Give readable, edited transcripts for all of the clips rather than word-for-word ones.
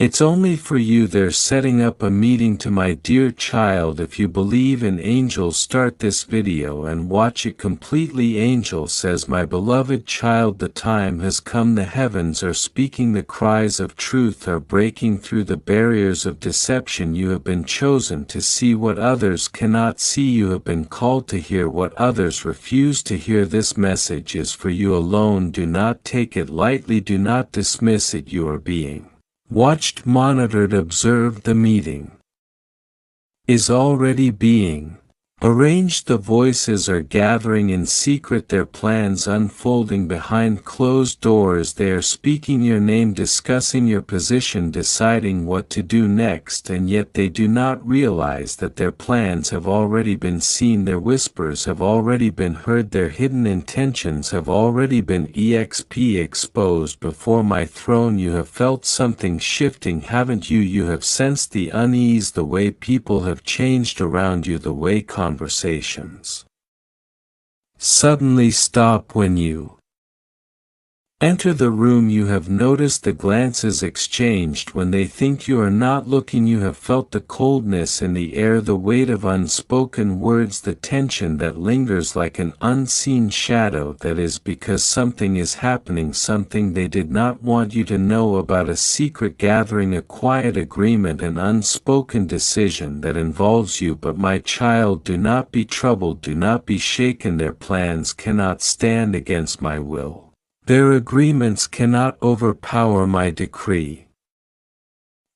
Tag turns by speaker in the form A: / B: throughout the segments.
A: It's only for you they're setting up a meeting to my dear child. If you believe in angels, start this video and watch it completely. Angel says, my beloved child, the time has come. The heavens are speaking. The cries of truth are breaking through the barriers of deception. You have been chosen to see what others cannot see. You have been called to hear what others refuse to hear. This message is for you alone. Do not take it lightly. Do not dismiss it. You are being watched, monitored, observed. The meeting is already being arranged. The voices are gathering in secret, their plans unfolding behind closed doors. They are speaking your name, discussing your position, deciding what to do next, and yet they do not realize that their plans have already been seen. Their whispers have already been heard. Their hidden intentions have already been exposed before my throne. You have felt something shifting, haven't you? You have sensed the unease, the way people have changed around you, the way conversations suddenly stop when you enter the room. You have noticed the glances exchanged when they think you are not looking. You have felt the coldness in the air, the weight of unspoken words, the tension that lingers like an unseen shadow. That is because something is happening, something they did not want you to know about, a secret gathering, a quiet agreement, an unspoken decision that involves you. But my child, do not be troubled, do not be shaken. Their plans cannot stand against my will. Their agreements cannot overpower my decree.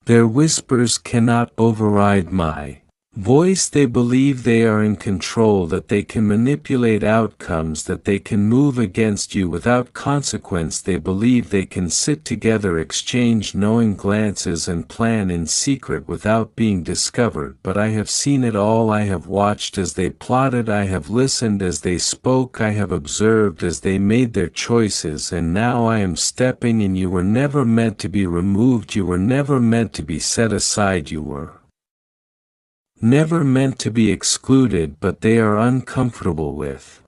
A: Their whispers cannot override my voice. They believe they are in control, that they can manipulate outcomes, that they can move against you without consequence. They believe they can sit together, exchange knowing glances, and plan in secret without being discovered. But I have seen it all. I have watched as they plotted. I have listened as they spoke. I have observed as they made their choices. And now I am stepping in. You were never meant to be removed. You were never meant to be set aside. You were never meant to be excluded, but they are uncomfortable with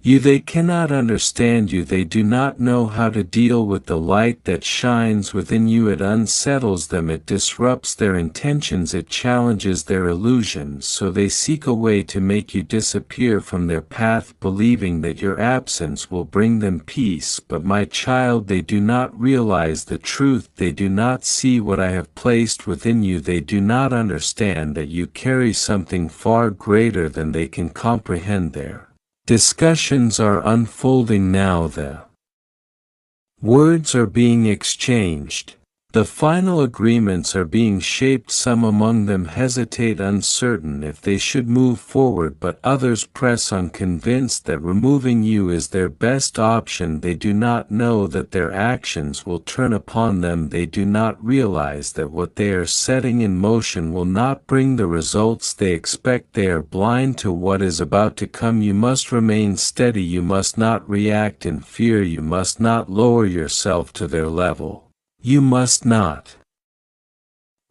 A: you. They cannot understand you. They do not know how to deal with the light that shines within you. It unsettles them. It disrupts their intentions. It challenges their illusions. So they seek a way to make you disappear from their path, believing that your absence will bring them peace. But my child, they do not realize the truth. They do not see what I have placed within you. They do not understand that you carry something far greater than they can comprehend. Their discussions are unfolding now. The words are being exchanged. The final agreements are being shaped. Some among them hesitate, uncertain if they should move forward, but others press on, convinced that removing you is their best option. They do not know that their actions will turn upon them. They do not realize that what they are setting in motion will not bring the results they expect. They are blind to what is about to come. You must remain steady. You must not react in fear. You must not lower yourself to their level. You must not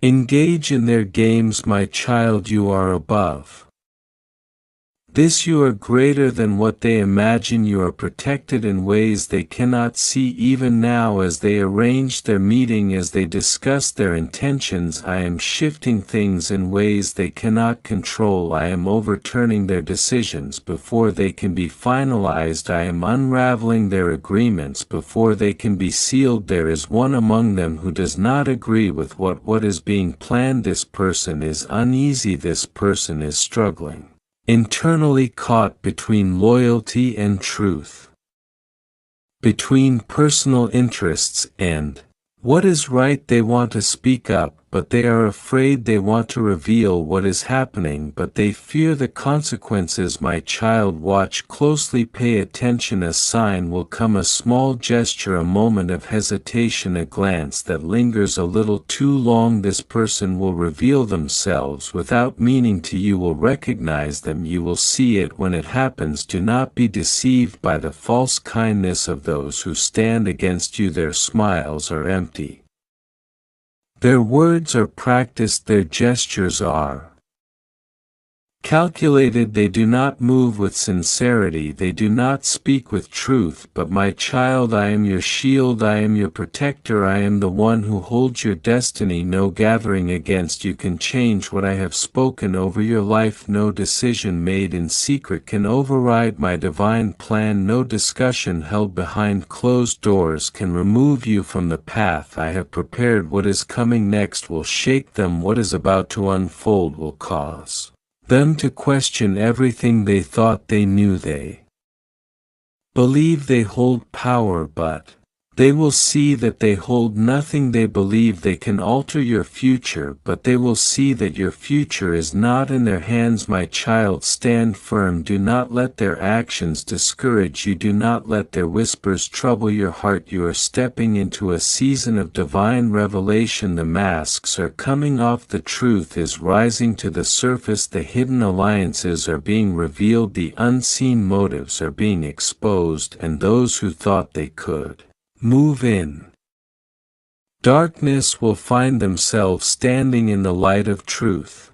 A: engage in their games, my child. You are above this. You are greater than what they imagine. You are protected in ways they cannot see. Even now, as they arrange their meeting, as they discuss their intentions, I am shifting things in ways they cannot control. I am overturning their decisions before they can be finalized. I am unraveling their agreements before they can be sealed. There is one among them who does not agree with what is being planned. This person is uneasy. This person is struggling, internally caught between loyalty and truth, between personal interests and what is right. They want to speak up, but they are afraid. They want to reveal what is happening, but they fear the consequences. My child, watch closely, pay attention. A sign will come, a small gesture, a moment of hesitation, a glance that lingers a little too long. This person will reveal themselves without meaning to. You will recognize them. You will see it when it happens. Do not be deceived by the false kindness of those who stand against you. Their smiles are empty. Their words are practiced. Their gestures are Calculated, they do not move with sincerity, they do not speak with truth. But my child, I am your shield, I am your protector, I am the one who holds your destiny. No gathering against you can change what I have spoken over your life. No decision made in secret can override my divine plan. No discussion held behind closed doors can remove you from the path I have prepared. What is coming next will shake them. What is about to unfold will cause them to question everything they thought they knew. They believe they hold power, but they will see that they hold nothing. They believe they can alter your future, but they will see that your future is not in their hands. My child, stand firm. Do not let their actions discourage you. Do not let their whispers trouble your heart. You are stepping into a season of divine revelation. The masks are coming off. The truth is rising to the surface. The hidden alliances are being revealed. The unseen motives are being exposed, and those who thought they could move in darkness will find themselves standing in the light of truth.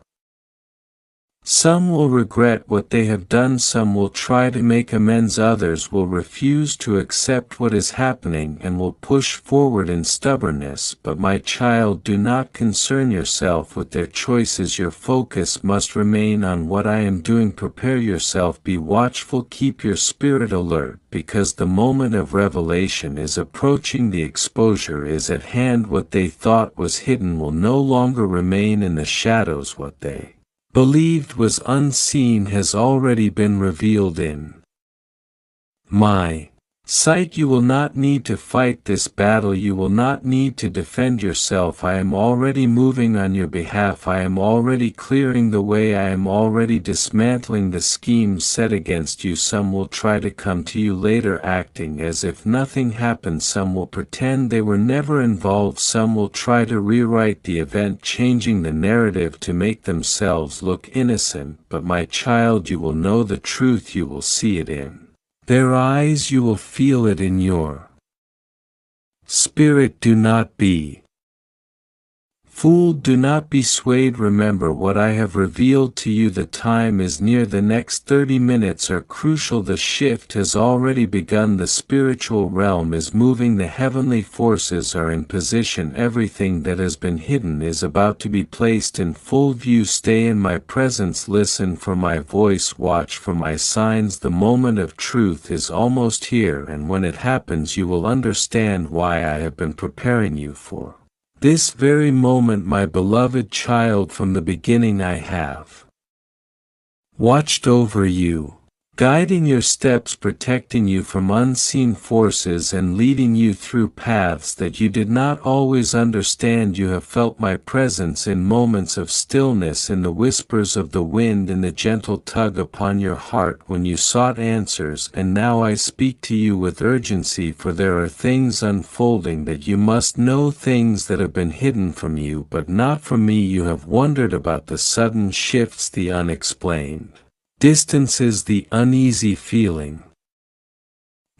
A: Some will regret what they have done, some will try to make amends, others will refuse to accept what is happening and will push forward in stubbornness. But my child, do not concern yourself with their choices. Your focus must remain on what I am doing. Prepare yourself, be watchful, keep your spirit alert, because the moment of revelation is approaching. The exposure is at hand. What they thought was hidden will no longer remain in the shadows. What they believed was unseen has already been revealed in my sight. You will not need to fight this battle. You will not need to defend yourself. I am already moving on your behalf. I am already clearing the way. I am already dismantling the schemes set against you. Some will try to come to you later acting as if nothing happened. Some will pretend they were never involved. Some will try to rewrite the event, changing the narrative to make themselves look innocent. But my child, you will know the truth. You will see it in their eyes, you will feel it in your spirit. Do not be fooled, do not be swayed. Remember what I have revealed to you. The time is near. The next 30 minutes are crucial. The shift has already begun. The spiritual realm is moving. The heavenly forces are in position. Everything that has been hidden is about to be placed in full view. Stay in my presence. Listen for my voice. Watch for my signs. The moment of truth is almost here, and when it happens you will understand why I have been preparing you for this very moment. My beloved child, from the beginning I have watched over you, guiding your steps, protecting you from unseen forces, and leading you through paths that you did not always understand. You have felt my presence in moments of stillness, in the whispers of the wind, in the gentle tug upon your heart when you sought answers. And now I speak to you with urgency, for there are things unfolding that you must know, things that have been hidden from you, but not from me. You have wondered about the sudden shifts, the unexplained distances, the uneasy feeling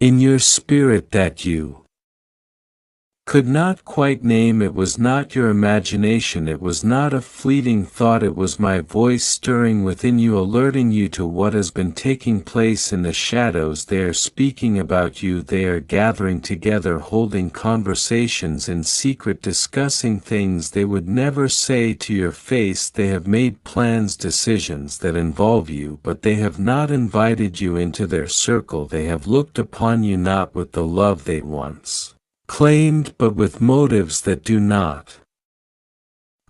A: in your spirit that you could not quite name. It was not your imagination, it was not a fleeting thought, it was my voice stirring within you, alerting you to what has been taking place in the shadows. They are speaking about you, they are gathering together, holding conversations in secret, discussing things they would never say to your face. They have made plans, decisions that involve you, but they have not invited you into their circle. They have looked upon you not with the love they once claimed, but with motives that do not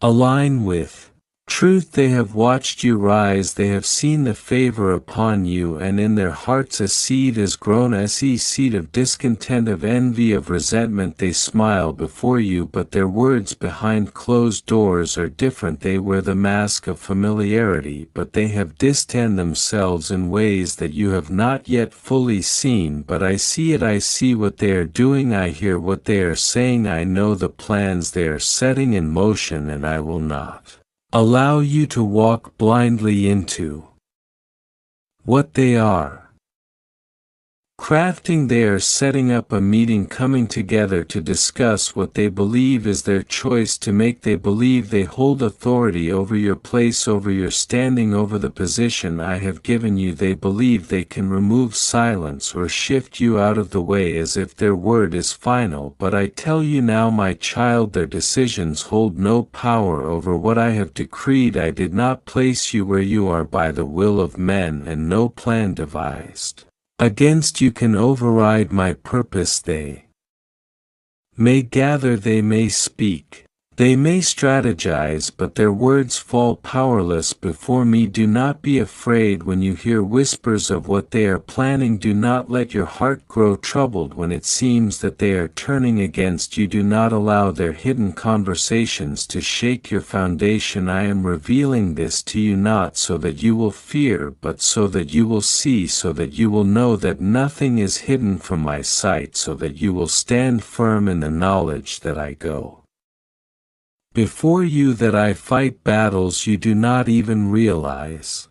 A: align with truth. They have watched you rise, they have seen the favor upon you, and in their hearts a seed has grown, a seed of discontent, of envy, of resentment. They smile before you, but their words behind closed doors are different. They wear the mask of familiarity, but they have distanced themselves in ways that you have not yet fully seen. But I see it, I see what they are doing, I hear what they are saying, I know the plans they are setting in motion, and I will not allow you to walk blindly into what they are Crafting, they are setting up a meeting, coming together to discuss what they believe is their choice to make. They believe they hold authority over your place, over your standing, over the position I have given you. They believe they can remove silence or shift you out of the way as if their word is final. But I tell you now, my child, their decisions hold no power over what I have decreed. I did not place you where you are by the will of men, and no plan devised against you can override my purpose. They may gather, they may speak, they may strategize, but their words fall powerless before me. Do not be afraid when you hear whispers of what they are planning. Do not let your heart grow troubled when it seems that they are turning against you. Do not allow their hidden conversations to shake your foundation. I am revealing this to you not so that you will fear, but so that you will see, so that you will know that nothing is hidden from my sight, so that you will stand firm in the knowledge that I go before you, that I fight battles you do not even realize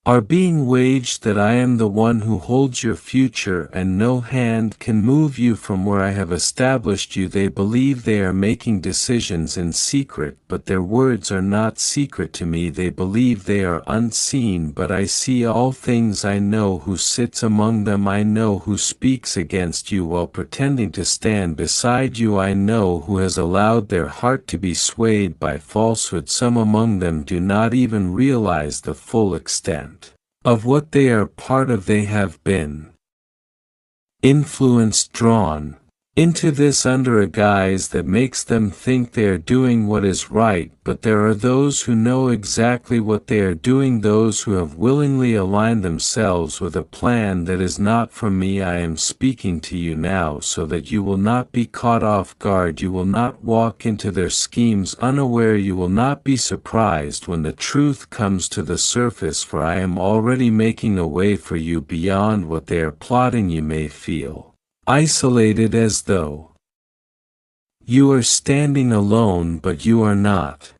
A: are being waged, that I am the one who holds your future, and no hand can move you from where I have established you. They believe they are making decisions in secret, but their words are not secret to me. They believe they are unseen, but I see all things. I know who sits among them. I know who speaks against you while pretending to stand beside you. I know who has allowed their heart to be swayed by falsehood. Some among them do not even realize the full extent of what they are part of. They have been influenced, drawn into this under a guise that makes them think they are doing what is right, but there are those who know exactly what they are doing, those who have willingly aligned themselves with a plan that is not from me. I am speaking to you now so that you will not be caught off guard. You will not walk into their schemes unaware. You will not be surprised when the truth comes to the surface, for I am already making a way for you beyond what they are plotting. You may feel isolated, as though you are standing alone, but you are not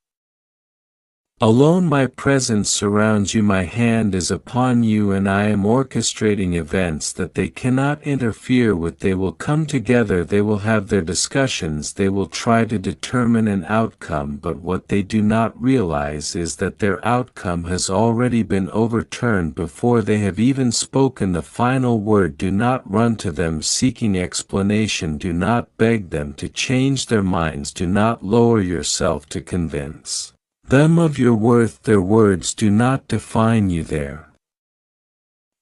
A: alone. My presence surrounds you, my hand is upon you, and I am orchestrating events that they cannot interfere with. They will come together, they will have their discussions, they will try to determine an outcome, but what they do not realize is that their outcome has already been overturned before they have even spoken the final word. Do not run to them seeking explanation. Do not beg them to change their minds. Do not lower yourself to convince them of your worth. Their words do not define you. Their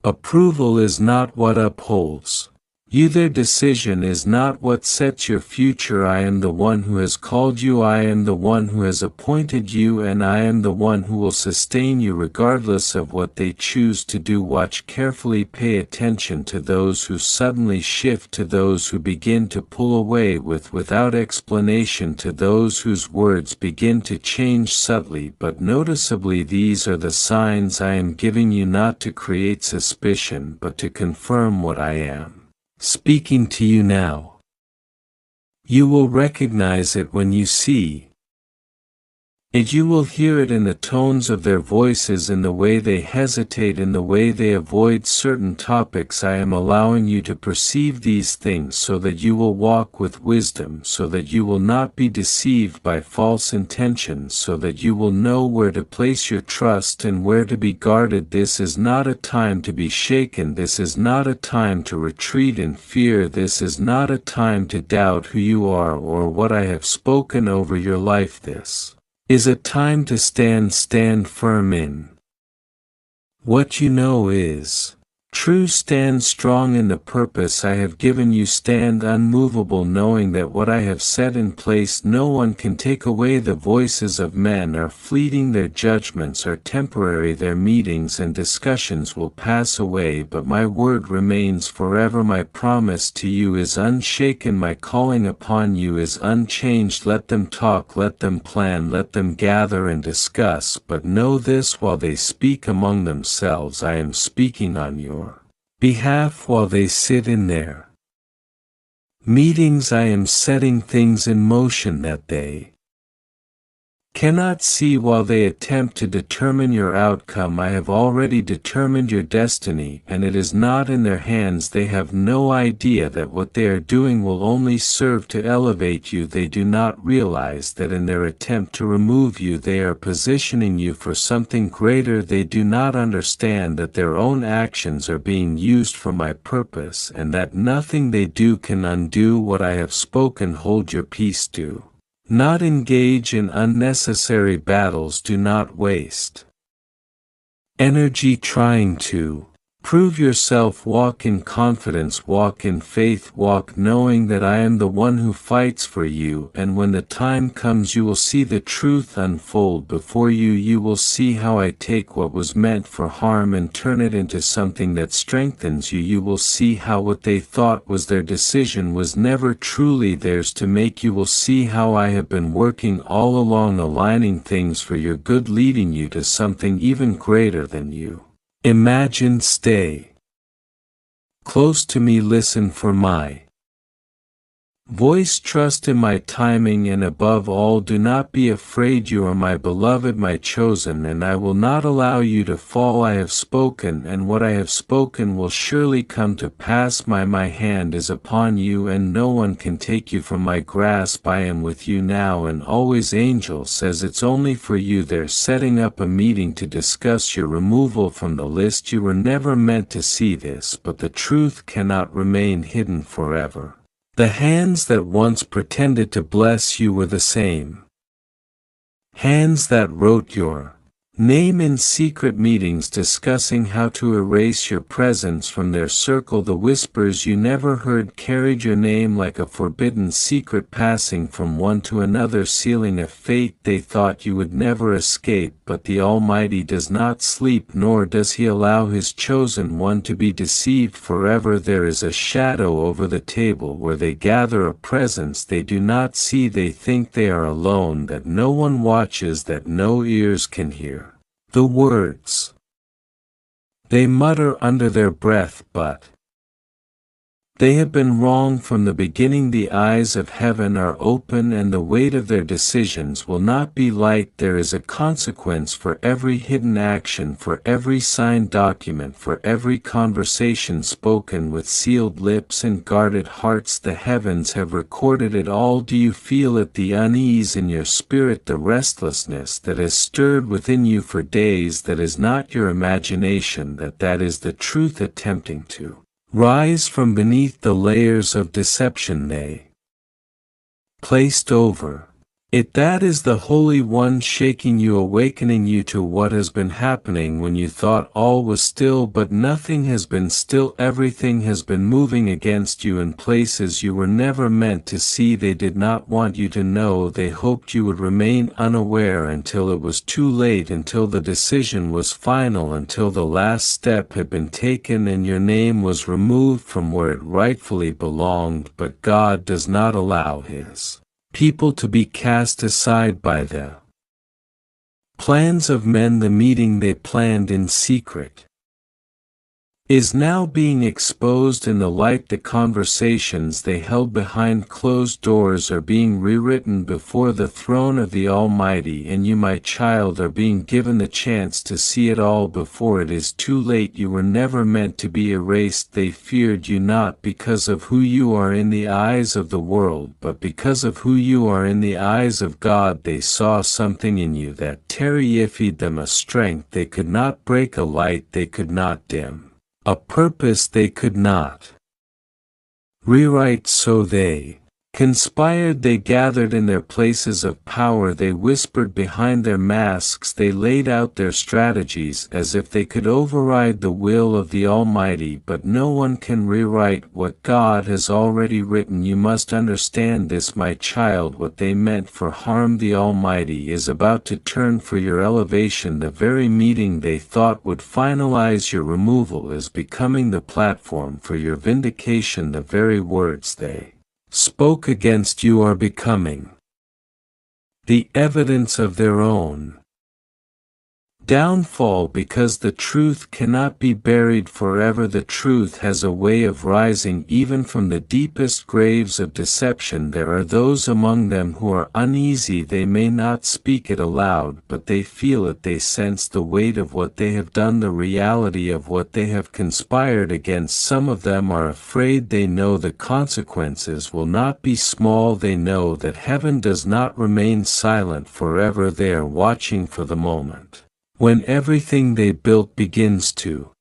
A: approval is not what upholds you. Their decision is not what sets your future. I am the one who has called you. I am the one who has appointed you, and I am the one who will sustain you regardless of what they choose to do. Watch carefully. Pay attention to those who suddenly shift, to those who begin to pull away without explanation, to those whose words begin to change subtly but noticeably. These are the signs I am giving you, not to create suspicion but to confirm what I am speaking to you now. You will recognize it when you see it. You will hear it in the tones of their voices, in the way they hesitate, in the way they avoid certain topics. I am allowing you to perceive these things so that you will walk with wisdom, so that you will not be deceived by false intentions, so that you will know where to place your trust and where to be guarded. This is not a time to be shaken. This is not a time to retreat in fear. This is not a time to doubt who you are or what I have spoken over your life. This is a time to stand firm in what you know is true. Stand strong in the purpose I have given you. Stand unmovable, knowing that what I have set in place no one can take away. The voices of men are fleeting, their judgments are temporary, their meetings and discussions will pass away, but my word remains forever. My promise to you is unshaken, my calling upon you is unchanged. Let them talk, let them plan, let them gather and discuss, but know this: while they speak among themselves, I am speaking on your behalf. While they sit in their meetings, I am setting things in motion that they cannot see while they attempt to determine your outcome. I have already determined your destiny, and it is not in their hands. They have no idea that what they are doing will only serve to elevate you. They do not realize that in their attempt to remove you they are positioning you for something greater. They do not understand that their own actions are being used for my purpose, and that nothing they do can undo what I have spoken. Hold your peace. Do not engage in unnecessary battles. Do not waste energy trying to prove yourself. Walk in confidence, walk in faith, walk knowing that I am the one who fights for you, and when the time comes you will see the truth unfold before you. You will see how I take what was meant for harm and turn it into something that strengthens you. You will see how what they thought was their decision was never truly theirs to make. You will see how I have been working all along, aligning things for your good, leading you to something even greater than you imagine. Stay close to me, listen for my voice, trust in my timing, and above all do not be afraid. You are my beloved, my chosen, and I will not allow you to fall. I have spoken, and what I have spoken will surely come to pass. My hand is upon you, and no one can take you from my grasp. I am with you now and always. Angel says it's only for you. They're setting up a meeting to discuss your removal from the list. You were never meant to see this, but the truth cannot remain hidden forever. The hands that once pretended to bless you were the same hands that wrote your name in secret meetings, discussing how to erase your presence from their circle. The whispers you never heard carried your name like a forbidden secret, passing from one to another, sealing a fate they thought you would never escape. But the Almighty does not sleep, nor does He allow His chosen one to be deceived forever. There is a shadow over the table where they gather, a presence they do not see. They think they are alone, that no one watches, that no ears can hear the words they mutter under their breath, but they have been wrong from the beginning. The eyes of heaven are open, and the weight of their decisions will not be light. There is a consequence for every hidden action, for every signed document, for every conversation spoken with sealed lips and guarded hearts. The heavens have recorded it all. Do you feel it? The unease in your spirit, the restlessness that has stirred within you for days. That is not your imagination, that is the truth attempting to rise from beneath the layers of deception they placed over it. That is the Holy One shaking you, awakening you to what has been happening when you thought all was still. But nothing has been still. Everything has been moving against you in places you were never meant to see. They did not want you to know. They hoped you would remain unaware until it was too late, until the decision was final, until the last step had been taken and your name was removed from where it rightfully belonged. But God does not allow His people to be cast aside by the plans of men. The meeting they planned in secret is now being exposed in the light. The conversations they held behind closed doors are being rewritten before the throne of the Almighty, and you, my child, are being given the chance to see it all before it is too late. You were never meant to be erased. They feared you not because of who you are in the eyes of the world, but because of who you are in the eyes of God. They saw something in you that terrified them, a strength they could not break, a light they could not dim, a purpose they could not rewrite. So they conspired, they gathered in their places of power, they whispered behind their masks, they laid out their strategies as if they could override the will of the Almighty. But no one can rewrite what God has already written. You must understand this, my child. What they meant for harm, the Almighty is about to turn for your elevation. The very meeting they thought would finalize your removal is becoming the platform for your vindication. The very words they spoke against you are becoming the evidence of their own downfall because the truth cannot be buried forever. The truth has a way of rising even from the deepest graves of deception. There are those among them who are uneasy. They may not speak it aloud, but they feel it. They sense the weight of what they have done, the reality of what they have conspired against. Some of them are afraid. They know the consequences will not be small. They know that heaven does not remain silent forever. They are watching for the moment when everything they built begins to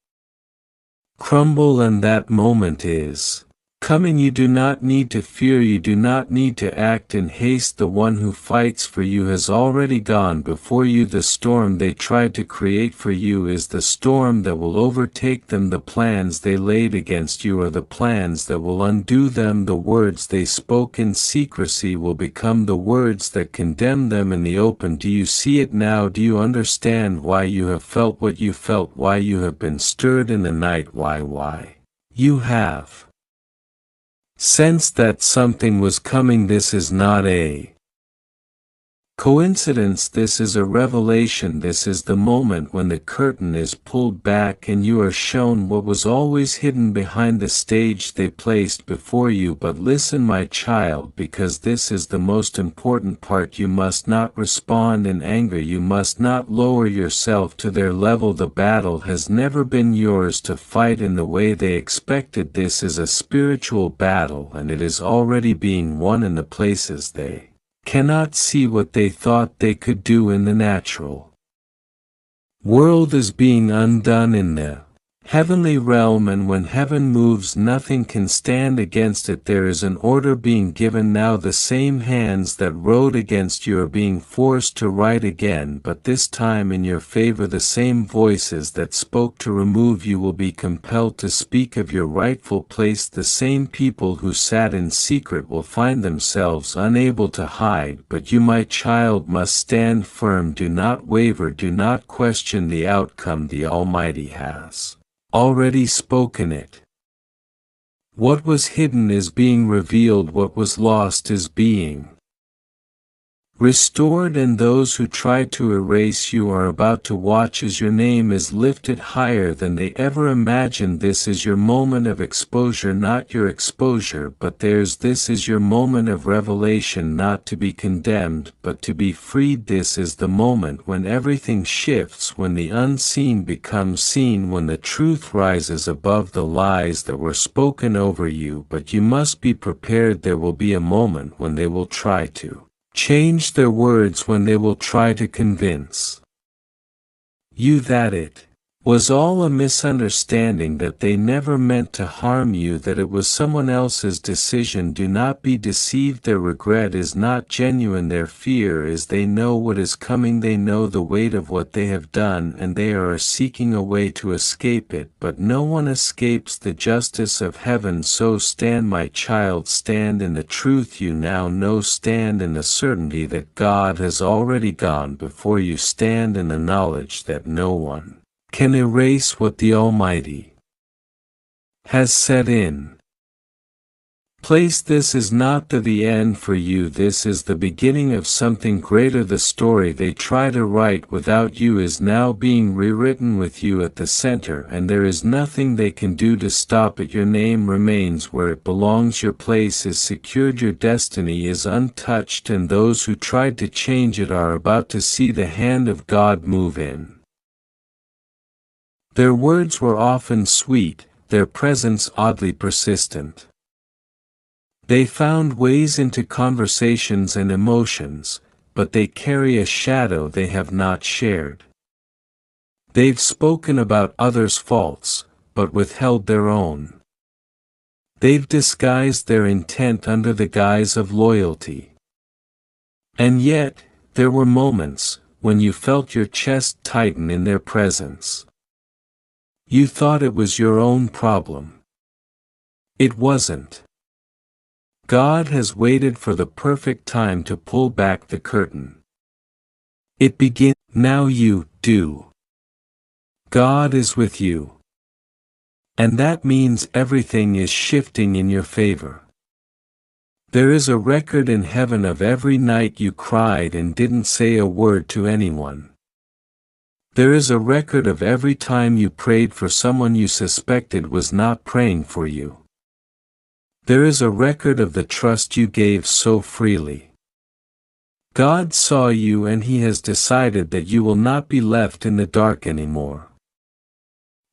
A: crumble, and that moment is coming. You do not need to fear. You do not need to act in haste. The one who fights for you has already gone before you. The storm they tried to create for you is the storm that will overtake them. The plans they laid against you are the plans that will undo them. The words they spoke in secrecy will become the words that condemn them in the open. Do you see it now? Do you understand why you have felt what you felt? Why you have been stirred in the night? Why you have sensed that something was coming? This is not a coincidence. This is a revelation. This is the moment when the curtain is pulled back and you are shown what was always hidden behind the stage they placed before you. But listen, my child, because this is the most important part. You must not respond in anger. You must not lower yourself to their level. The battle has never been yours to fight in the way they expected. This is a spiritual battle, and it is already being won in the places they cannot see. What they thought they could do in the natural world is being undone in the heavenly realm, and when heaven moves, nothing can stand against it. There is an order being given now. The same hands that wrote against you are being forced to write again, but this time in your favor. The same voices that spoke to remove you will be compelled to speak of your rightful place. The same people who sat in secret will find themselves unable to hide. But you, my child, must stand firm. Do not waver. Do not question the outcome. The Almighty has already spoken it. What was hidden is being revealed. What was lost is being restored, and those who try to erase you are about to watch as your name is lifted higher than they ever imagined. This is your moment of exposure, not your exposure, but theirs. This is your moment of revelation, not to be condemned, but to be freed. This is the moment when everything shifts, when the unseen becomes seen, when the truth rises above the lies that were spoken over you. But you must be prepared. There will be a moment when they will try to change their words, when they will try to convince you that it was all a misunderstanding, that they never meant to harm you, that it was someone else's decision. Do not be deceived. Their regret is not genuine. Their fear is they know what is coming. They know the weight of what they have done, and they are seeking a way to escape it. But no one escapes the justice of heaven. So stand, my child, stand in the truth you now know. Stand in the certainty that God has already gone before you. Stand in the knowledge that no one can erase what the Almighty has set in place. This is not the end for you. This is the beginning of something greater. The story they try to write without you is now being rewritten with you at the center, and there is nothing they can do to stop it. Your name remains where it belongs. Your place is secured. Your destiny is untouched, and those who tried to change it are about to see the hand of God move in. Their words were often sweet, their presence oddly persistent. They found ways into conversations and emotions, but they carry a shadow they have not shared. They've spoken about others' faults, but withheld their own. They've disguised their intent under the guise of loyalty. And yet, there were moments when you felt your chest tighten in their presence. You thought it was your own problem. It wasn't. God has waited for the perfect time to pull back the curtain. It begins now. You do. God is with you. And that means everything is shifting in your favor. There is a record in heaven of every night you cried and didn't say a word to anyone. There is a record of every time you prayed for someone you suspected was not praying for you. There is a record of the trust you gave so freely. God saw you and He has decided that you will not be left in the dark anymore.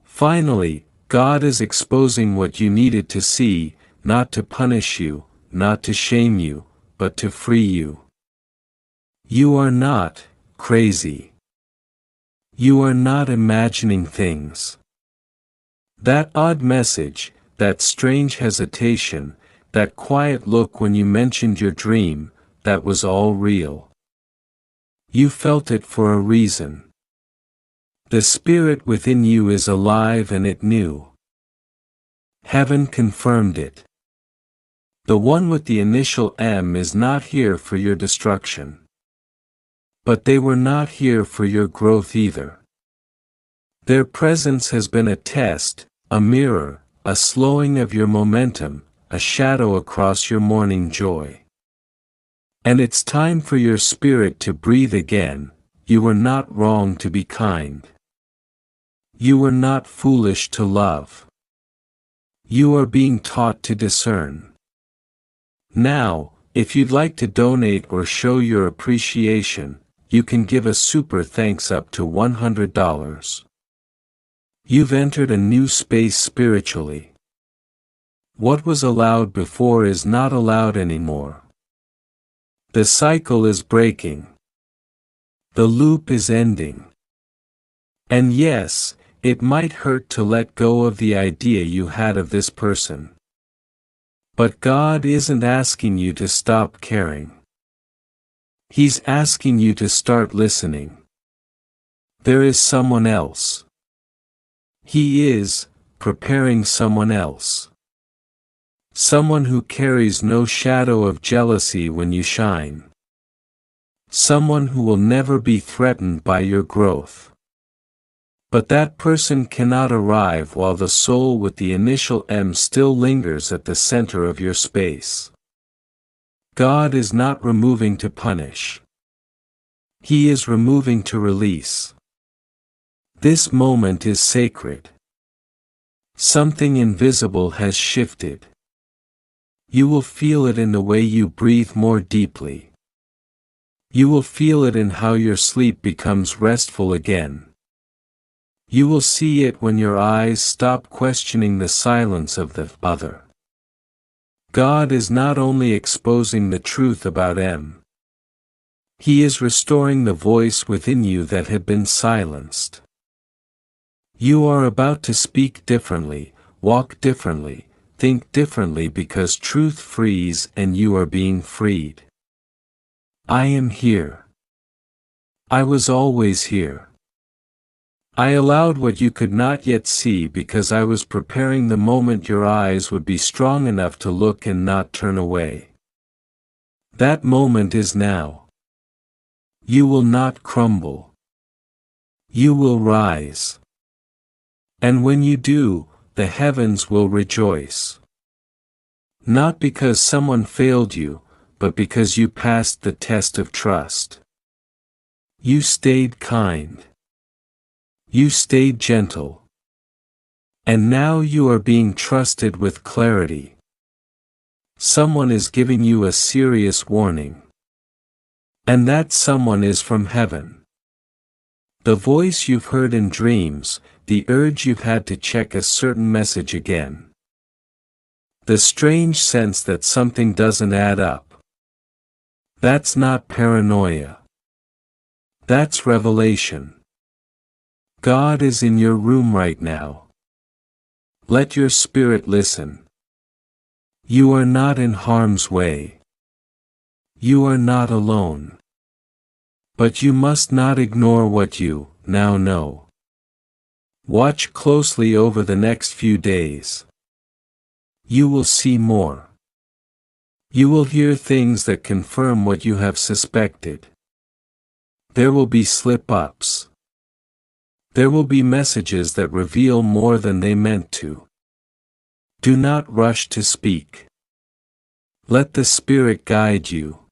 A: Finally, God is exposing what you needed to see, not to punish you, not to shame you, but to free you. You are not crazy. You are not imagining things. That odd message, that strange hesitation, that quiet look when you mentioned your dream, that was all real. You felt it for a reason. The spirit within you is alive and it knew. Heaven confirmed it. The one with the initial M is not here for your destruction. But they were not here for your growth either. Their presence has been a test, a mirror, a slowing of your momentum, a shadow across your morning joy. And it's time for your spirit to breathe again. You were not wrong to be kind. You were not foolish to love. You are being taught to discern. Now, if you'd like to donate or show your appreciation, you can give a super thanks up to $100. You've entered a new space spiritually. What was allowed before is not allowed anymore. The cycle is breaking. The loop is ending. And yes, it might hurt to let go of the idea you had of this person. But God isn't asking you to stop caring. He's asking you to start listening. There is someone else. He is preparing someone else. Someone who carries no shadow of jealousy when you shine. Someone who will never be threatened by your growth. But that person cannot arrive while the soul with the initial M still lingers at the center of your space. God is not removing to punish. He is removing to release. This moment is sacred. Something invisible has shifted. You will feel it in the way you breathe more deeply. You will feel it in how your sleep becomes restful again. You will see it when your eyes stop questioning the silence of the other. God is not only exposing the truth about M. He is restoring the voice within you that had been silenced. You are about to speak differently, walk differently, think differently because truth frees and you are being freed. I am here. I was always here. I allowed what you could not yet see because I was preparing the moment your eyes would be strong enough to look and not turn away. That moment is now. You will not crumble. You will rise. And when you do, the heavens will rejoice. Not because someone failed you, but because you passed the test of trust. You stayed kind. You stayed gentle. And now you are being trusted with clarity. Someone is giving you a serious warning. And that someone is from heaven. The voice you've heard in dreams, the urge you've had to check a certain message again. The strange sense that something doesn't add up. That's not paranoia. That's revelation. God is in your room right now. Let your spirit listen. You are not in harm's way. You are not alone. But you must not ignore what you now know. Watch closely over the next few days. You will see more. You will hear things that confirm what you have suspected. There will be slip-ups. There will be messages that reveal more than they meant to. Do not rush to speak. Let the Spirit guide you.